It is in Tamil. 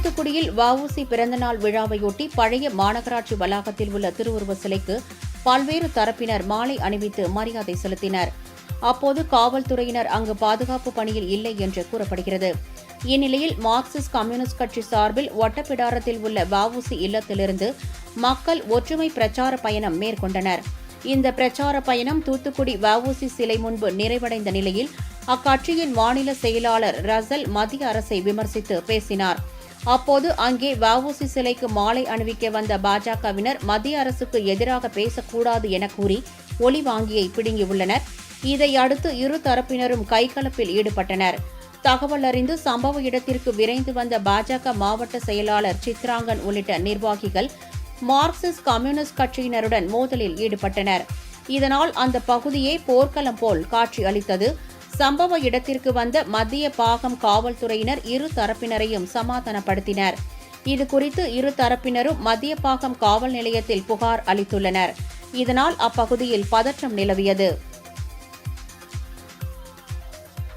தூத்துக்குடியில் வ.உ.சி. பிறந்தநாள் விழாவையொட்டி பழைய மாநகராட்சி வளாகத்தில் உள்ள திருவுருவ சிலைக்கு பல்வேறு தரப்பினர் மாலை அணிவித்து மரியாதை செலுத்தினர். அப்போது காவல்துறையினர் அங்கு பாதுகாப்பு பணியில் இல்லை என்று கூறப்படுகிறது. இந்நிலையில் மார்க்சிஸ்ட் கம்யூனிஸ்ட் கட்சி சார்பில் ஒட்டப்பிடாரத்தில் உள்ள வ.உ.சி. இல்லத்திலிருந்து மக்கள் ஒற்றுமை பிரச்சார பயணம் மேற்கொண்டனர். இந்த பிரச்சார பயணம் தூத்துக்குடி வ.உ.சி. சிலை முன்பு நிறைவடைந்த நிலையில் அக்கட்சியின் மாநில செயலாளர் ரசல் மத்திய அரசை விமர்சித்து பேசினார். அப்போது அங்கே வ.உ.சி. சிலைக்கு மாலை அணிவிக்க வந்த பாஜகவினர் மத்திய அரசுக்கு எதிராக பேசக்கூடாது என கூறி ஒலிவாங்கியை பிடுங்கியுள்ளனர். இதையடுத்து இரு தரப்பினரும் கைகலப்பில் ஈடுபட்டனர். தகவல் அறிந்து சம்பவ இடத்திற்கு விரைந்து வந்த பாஜக மாவட்ட செயலாளர் சித்ராங்கன் உள்ளிட்ட நிர்வாகிகள் மார்க்சிஸ்ட் கம்யூனிஸ்ட் கட்சியினருடன் மோதலில் ஈடுபட்டனர். இதனால் அந்த பகுதியே போர்க்களம் போல் காட்சி அளித்தது. சம்பவ இடத்திற்கு வந்த மத்திய பாகம் காவல்துறையினர் இரு தரப்பினரையும் சமாதானப்படுத்தினர். இதுகுறித்து இரு தரப்பினரும் மத்திய பாகம் காவல் நிலையத்தில் புகார் அளித்துள்ளனர். இதனால் அப்பகுதியில் பதற்றம் நிலவியது.